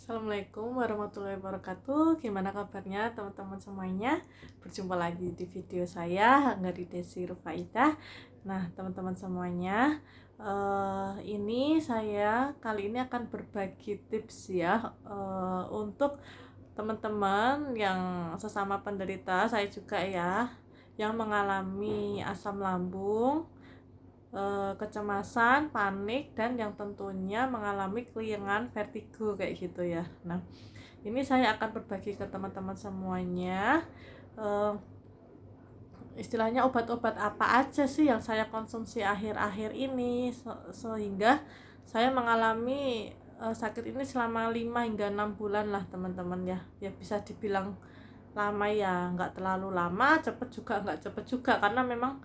Assalamualaikum warahmatullahi wabarakatuh. Gimana kabarnya teman-teman semuanya? Berjumpa lagi di video saya Hanggari Desi Rufaidah. Nah teman-teman semuanya, ini saya kali ini akan berbagi tips ya, untuk teman-teman yang sesama penderita, saya juga ya, yang mengalami asam lambung, kecemasan, panik, dan yang tentunya mengalami keliengan, vertigo kayak gitu ya. Nah, ini saya akan berbagi ke teman-teman semuanya, eh, istilahnya obat-obat apa aja sih yang saya konsumsi akhir-akhir ini sehingga saya mengalami sakit ini selama 5 hingga 6 bulan lah teman-teman ya. Ya bisa dibilang lama ya, nggak terlalu lama, cepet juga nggak cepet juga, karena memang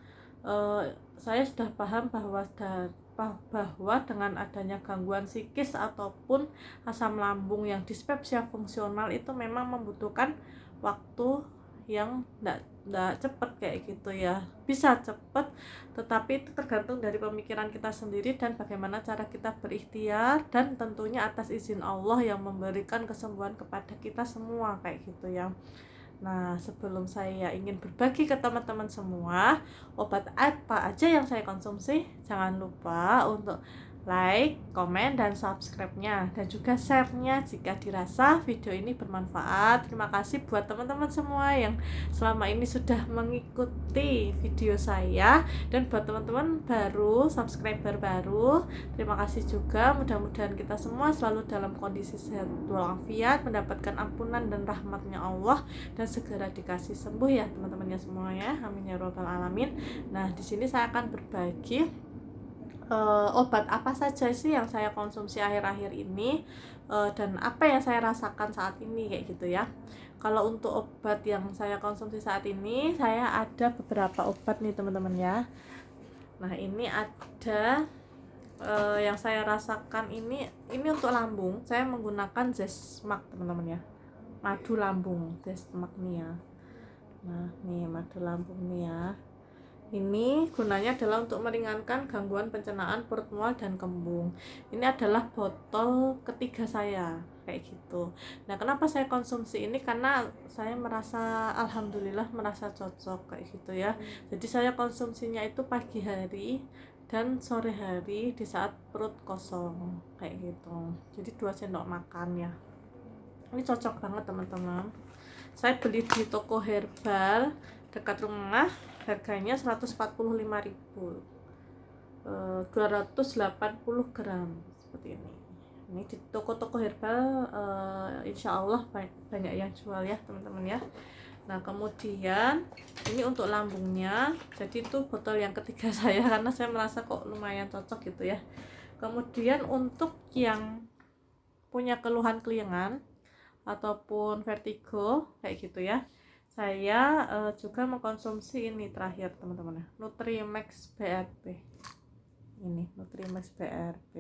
saya sudah paham bahwa dengan adanya gangguan psikis ataupun asam lambung yang dispepsia fungsional itu memang membutuhkan waktu yang enggak cepet kayak gitu ya. Bisa cepet, tetapi itu tergantung dari pemikiran kita sendiri dan bagaimana cara kita berikhtiar, dan tentunya atas izin Allah yang memberikan kesembuhan kepada kita semua kayak gitu ya. Nah, sebelum saya ingin berbagi ke teman-teman semua obat apa aja yang saya konsumsi, jangan lupa untuk like, komen, dan subscribe-nya, dan juga share-nya jika dirasa video ini bermanfaat. Terima kasih buat teman-teman semua yang selama ini sudah mengikuti video saya, dan buat teman-teman baru, subscriber baru, terima kasih juga. Mudah-mudahan kita semua selalu dalam kondisi sehat walafiat, mendapatkan ampunan dan rahmatnya Allah, dan segera dikasih sembuh ya teman-temannya semua ya, amin ya robbal alamin. Nah, di sini saya akan berbagi obat apa saja sih yang saya konsumsi akhir-akhir ini, dan apa yang saya rasakan saat ini kayak gitu ya. Kalau untuk obat yang saya konsumsi saat ini, saya ada beberapa obat nih teman-teman ya. Nah, ini ada yang saya rasakan ini untuk lambung. Saya menggunakan Zesmax teman-teman ya, madu lambung Zesmax nih ya. Nah, nih madu lambung nih ya. Ini gunanya adalah untuk meringankan gangguan pencernaan, perut mual, dan kembung. Ini adalah botol ketiga saya kayak gitu. Nah, kenapa saya konsumsi ini? Karena saya merasa alhamdulillah merasa cocok kayak gitu ya. Jadi saya konsumsinya itu pagi hari dan sore hari di saat perut kosong kayak gitu. Jadi 2 sendok makan ya. Ini cocok banget teman-teman. Saya beli di toko herbal dekat rumah, harganya 145.000, 280 gram seperti ini. Ini di toko-toko herbal, insya Allah banyak yang jual ya teman-teman ya. Nah, kemudian ini untuk lambungnya, jadi itu botol yang ketiga saya karena saya merasa kok lumayan cocok gitu ya. Kemudian untuk yang punya keluhan keliengan ataupun vertigo kayak gitu ya, saya juga mengkonsumsi ini terakhir teman-teman ya, Nutrimax BRP. Ini Nutrimax BRP.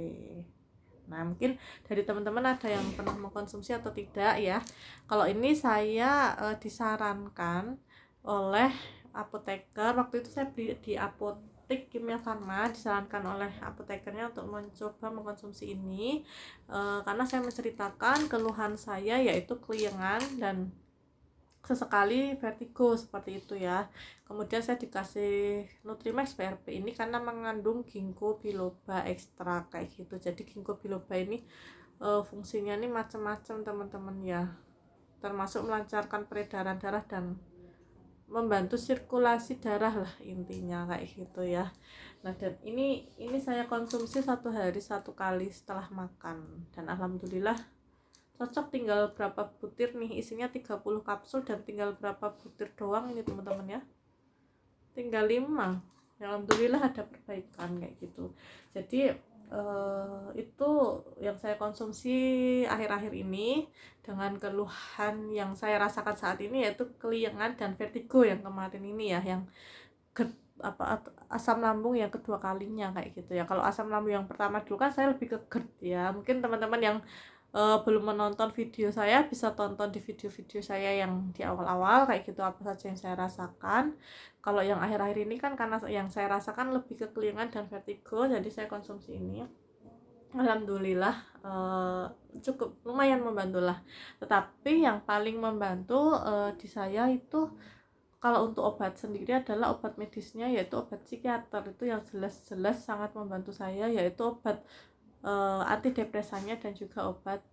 Nah, mungkin dari teman-teman ada yang pernah mengkonsumsi atau tidak ya. Kalau ini saya disarankan oleh apoteker. Waktu itu saya beli di apotek Kimia Farma, disarankan oleh apotekernya untuk mencoba mengkonsumsi ini, karena saya menceritakan keluhan saya yaitu keliengan dan sesekali vertigo seperti itu ya. Kemudian saya dikasih Nutrimax BRP ini karena mengandung ginkgo biloba ekstra kayak gitu. Jadi ginkgo biloba ini fungsinya ini macam-macam teman-teman ya, termasuk melancarkan peredaran darah dan membantu sirkulasi darah lah intinya kayak gitu ya. Nah, dan ini saya konsumsi 1 hari 1 kali setelah makan, dan alhamdulillah cocok. Tinggal berapa butir nih, isinya 30 kapsul dan tinggal berapa butir doang ini teman-teman ya, tinggal 5 ya, alhamdulillah ada perbaikan kayak gitu. Jadi itu yang saya konsumsi akhir-akhir ini dengan keluhan yang saya rasakan saat ini, yaitu keliengan dan vertigo yang kemarin ini ya, yang asam lambung yang kedua kalinya kayak gitu ya. Kalau asam lambung yang pertama dulu kan saya lebih ke GERD ya. Mungkin teman-teman yang belum menonton video saya bisa tonton di video-video saya yang di awal-awal kayak gitu, apa saja yang saya rasakan. Kalau yang akhir-akhir ini kan karena yang saya rasakan lebih ke keliengan dan vertigo, jadi saya konsumsi ini. alhamdulillah cukup lumayan membantu lah. Tetapi yang paling membantu di saya itu kalau untuk obat sendiri adalah obat medisnya, yaitu obat psikiater. Itu yang jelas-jelas sangat membantu saya, yaitu obat antidepresannya dan juga obat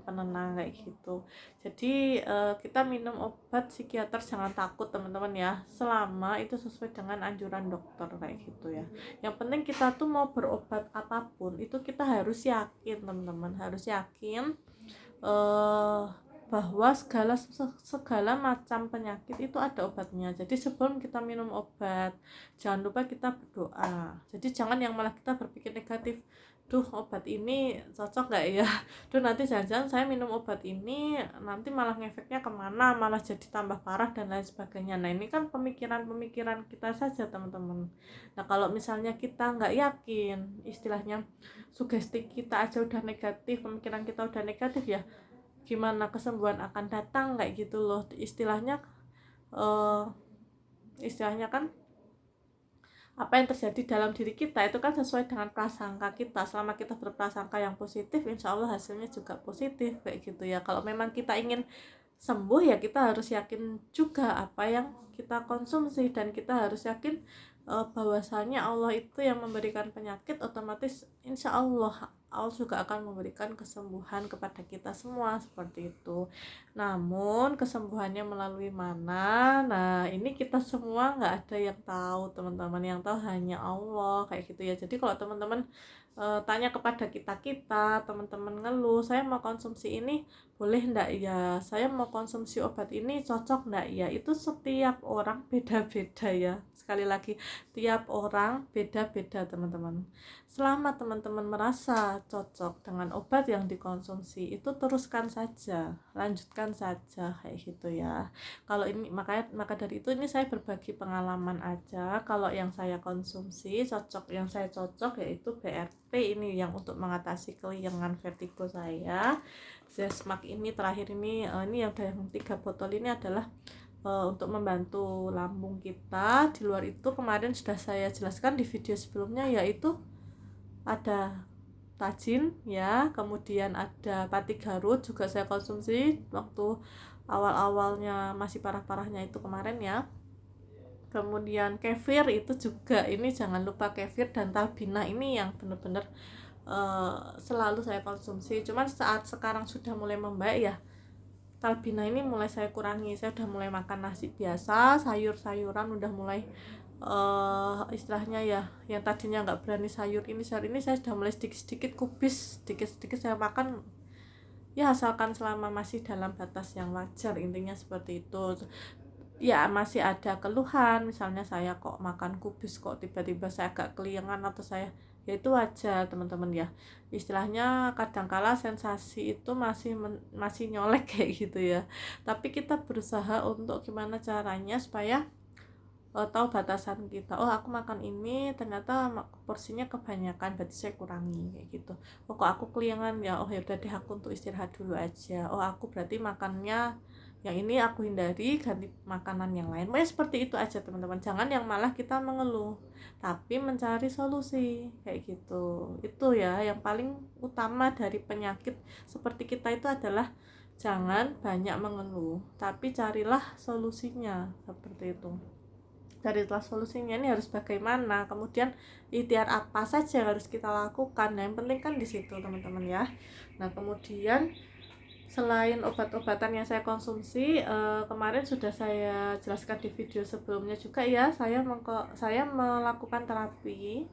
penenang kayak gitu. Jadi kita minum obat psikiater jangan takut teman-teman ya, selama itu sesuai dengan anjuran dokter kayak gitu ya. Yang penting kita tuh mau berobat apapun itu kita harus yakin teman-teman, harus yakin eh, bahwa segala macam penyakit itu ada obatnya. Jadi sebelum kita minum obat jangan lupa kita berdoa. Jadi jangan yang malah kita berpikir negatif, duh obat ini cocok gak ya, duh nanti jangan-jangan saya minum obat ini nanti malah ngefeknya kemana, malah jadi tambah parah dan lain sebagainya. Nah ini kan pemikiran-pemikiran kita saja teman-teman. Nah kalau misalnya kita nggak yakin, istilahnya sugesti kita aja udah negatif, pemikiran kita udah negatif ya, gimana kesembuhan akan datang kayak gitu loh. Istilahnya kan apa yang terjadi dalam diri kita itu kan sesuai dengan prasangka kita. Selama kita berprasangka yang positif, insya Allah hasilnya juga positif kayak gitu ya. Kalau memang kita ingin sembuh ya kita harus yakin juga apa yang kita konsumsi, dan kita harus yakin bahwasanya Allah itu yang memberikan penyakit, otomatis insya Allah Allah juga akan memberikan kesembuhan kepada kita semua seperti itu. Namun kesembuhannya melalui mana, nah ini kita semua nggak ada yang tahu teman-teman, yang tahu hanya Allah kayak gitu ya. Jadi kalau teman-teman tanya kepada kita teman-teman ngeluh, saya mau konsumsi ini boleh ndak ya, saya mau konsumsi obat ini cocok ndak ya, itu setiap orang beda-beda ya. Sekali lagi, tiap orang beda-beda teman-teman. Selama teman-teman merasa cocok dengan obat yang dikonsumsi, itu teruskan saja, lanjutkan saja kayak gitu ya. Kalau ini maka dari itu ini saya berbagi pengalaman aja. Kalau yang saya konsumsi cocok, yang saya cocok yaitu BRT ini yang untuk mengatasi keliengan vertigo saya. Zesmax ini terakhir ini yang udah yang 3 botol ini adalah untuk membantu lambung kita. Di luar itu kemarin sudah saya jelaskan di video sebelumnya, yaitu ada tajin ya, kemudian ada pati garut juga saya konsumsi waktu awal-awalnya masih parah-parahnya itu kemarin ya. Kemudian kefir itu juga, ini jangan lupa kefir dan talbina ini yang benar-benar selalu saya konsumsi. Cuman saat sekarang sudah mulai membaik ya, talbina ini mulai saya kurangi. Saya udah mulai makan nasi biasa, sayur-sayuran udah mulai istilahnya ya, yang tadinya nggak berani sayur ini saya sudah mulai sedikit-sedikit kubis, sedikit-sedikit saya makan ya, asalkan selama masih dalam batas yang wajar, intinya seperti itu ya. Masih ada keluhan, misalnya saya kok makan kubis kok tiba-tiba saya agak keliengan atau saya, ya itu wajar teman-teman ya. Istilahnya kadangkala sensasi itu masih nyolek kayak gitu ya, tapi kita berusaha untuk gimana caranya supaya tahu batasan kita. Oh aku makan ini ternyata porsinya kebanyakan, berarti saya kurangi kayak gitu. Oh kok aku keliangan ya, oh ya udah deh aku untuk istirahat dulu aja. Oh aku berarti makannya yang ini aku hindari, ganti makanan yang lain. Pokoknya seperti itu aja teman-teman. Jangan yang malah kita mengeluh, tapi mencari solusi kayak gitu. Itu ya yang paling utama dari penyakit seperti kita itu adalah jangan banyak mengeluh, tapi carilah solusinya seperti itu. Carilah solusinya ini harus bagaimana, kemudian ikhtiar apa saja yang harus kita lakukan. Nah yang penting kan di situ teman-teman ya. Nah kemudian selain obat-obatan yang saya konsumsi, kemarin sudah saya jelaskan di video sebelumnya juga ya, saya melakukan terapi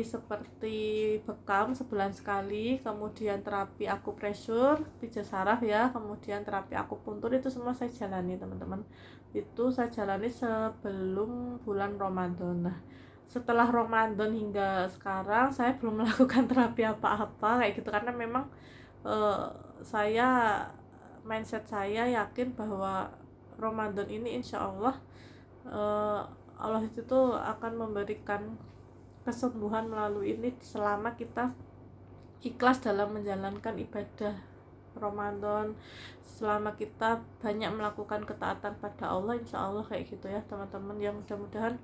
seperti bekam sebulan sekali, kemudian terapi akupresur, pijat saraf ya, kemudian terapi akupuntur, itu semua saya jalani teman-teman. Itu saya jalani sebelum bulan Ramadan. Nah setelah Ramadan hingga sekarang saya belum melakukan terapi apa-apa kayak gitu, karena memang saya mindset saya yakin bahwa Ramadan ini insya Allah Allah itu tuh akan memberikan kesembuhan melalui ini selama kita ikhlas dalam menjalankan ibadah Ramadan, selama kita banyak melakukan ketaatan pada Allah, insya Allah kayak gitu ya teman-teman. Yang mudah-mudahan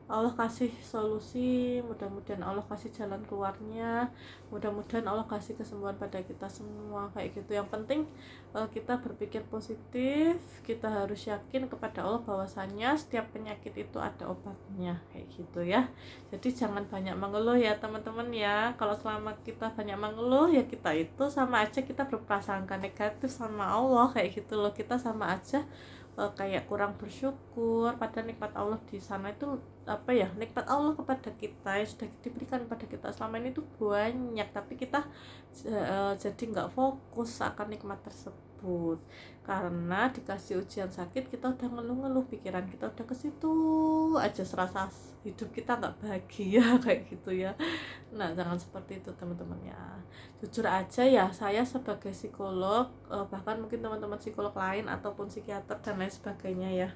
Allah kasih solusi, mudah-mudahan Allah kasih jalan keluarnya, mudah-mudahan Allah kasih kesembuhan pada kita semua kayak gitu. Yang penting kita berpikir positif, kita harus yakin kepada Allah bahwasannya setiap penyakit itu ada obatnya kayak gitu ya. Jadi jangan banyak mengeluh ya teman-teman ya. Kalau selama kita banyak mengeluh ya kita itu sama aja kita berprasangka negatif sama Allah kayak gitu loh. Kita sama aja kayak kurang bersyukur pada nikmat Allah di sana. Itu apa ya, nikmat Allah kepada kita yang sudah diberikan kepada kita selama ini tuh banyak, tapi kita jadi nggak fokus akan nikmat tersebut karena dikasih ujian sakit kita udah ngeluh-ngeluh, pikiran kita udah ke situ aja, serasa hidup kita nggak bahagia kayak gitu ya. Nah, jangan seperti itu teman-teman ya. Jujur aja ya, saya sebagai psikolog, bahkan mungkin teman-teman psikolog lain ataupun psikiater dan lain sebagainya ya,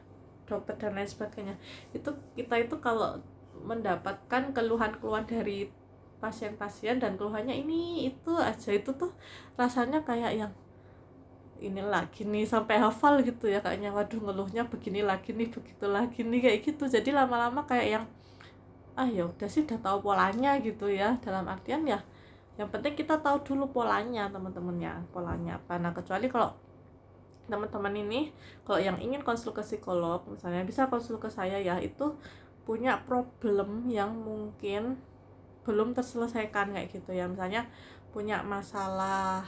dokter dan lain sebagainya, itu kita itu kalau mendapatkan keluhan-keluhan dari pasien-pasien dan keluhannya ini itu aja, itu tuh rasanya kayak yang ini lagi nih, sampai hafal gitu ya kayaknya, waduh ngeluhnya begini lagi nih, begitu lagi nih kayak gitu. Jadi lama-lama kayak yang ya udah sih, udah tahu polanya gitu ya, dalam artian ya yang penting kita tahu dulu polanya teman-teman ya, polanya apa. Nah, kecuali kalau teman-teman ini kalau yang ingin konsul ke psikolog misalnya, bisa konsul ke saya ya, itu punya problem yang mungkin belum terselesaikan kayak gitu ya, misalnya punya masalah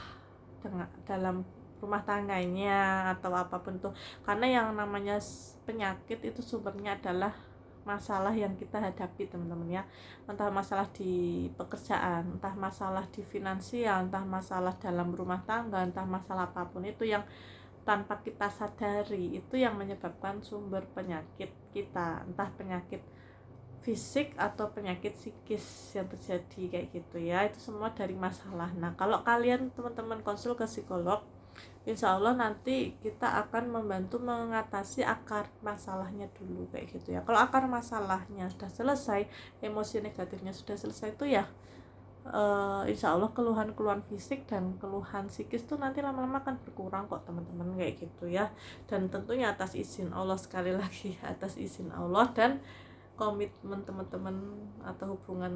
dengan dalam rumah tangganya atau apapun tuh, karena yang namanya penyakit itu sumbernya adalah masalah yang kita hadapi teman-teman ya, entah masalah di pekerjaan, entah masalah di finansial, entah masalah dalam rumah tangga, entah masalah apapun itu yang tanpa kita sadari itu yang menyebabkan sumber penyakit kita, entah penyakit fisik atau penyakit psikis yang terjadi kayak gitu ya, itu semua dari masalah. Nah, kalau kalian teman-teman konsul ke psikolog, insya Allah nanti kita akan membantu mengatasi akar masalahnya dulu kayak gitu ya. Kalau akar masalahnya sudah selesai, emosi negatifnya sudah selesai itu ya, insya Allah keluhan-keluhan fisik dan keluhan psikis tuh nanti lama-lama akan berkurang kok teman-teman kayak gitu ya. Dan tentunya atas izin Allah, sekali lagi atas izin Allah dan komitmen teman-teman atau hubungan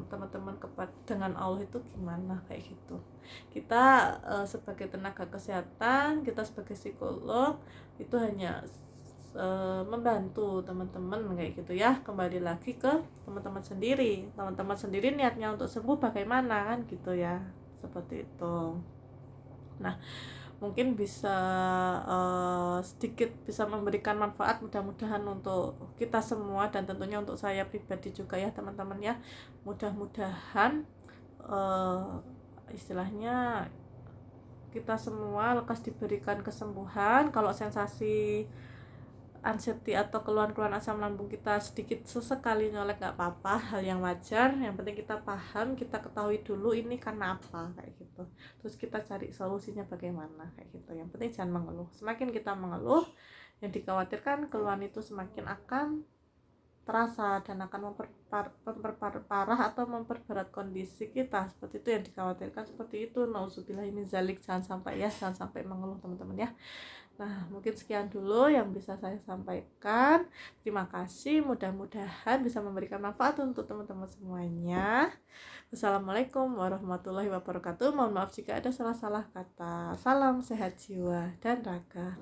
teman-teman kepada dengan Allah itu gimana kayak gitu. Kita sebagai tenaga kesehatan, kita sebagai psikolog itu hanya membantu teman-teman kayak gitu ya. Kembali lagi ke teman-teman sendiri, teman-teman sendiri niatnya untuk sembuh bagaimana kan gitu ya, seperti itu. Nah, mungkin bisa sedikit bisa memberikan manfaat mudah-mudahan untuk kita semua dan tentunya untuk saya pribadi juga ya teman-teman ya. Mudah-mudahan istilahnya kita semua lekas diberikan kesembuhan. Kalau sensasi anxiety atau keluhan-keluhan asam lambung kita sedikit sesekali nyolek nggak apa-apa, hal yang wajar. Yang penting kita paham, kita ketahui dulu ini karena apa kayak gitu, terus kita cari solusinya bagaimana kayak gitu. Yang penting jangan mengeluh. Semakin kita mengeluh, yang dikhawatirkan keluhan itu semakin akan terasa dan akan memperparah atau memperberat kondisi kita, seperti itu yang dikhawatirkan, seperti itu. Nauzubillah min zalik, jangan sampai ya, jangan sampai mengeluh teman-teman ya. Nah, mungkin sekian dulu yang bisa saya sampaikan. Terima kasih, mudah-mudahan bisa memberikan manfaat untuk teman-teman semuanya. Wassalamualaikum warahmatullahi wabarakatuh. Mohon maaf jika ada salah-salah kata. Salam sehat jiwa dan raga.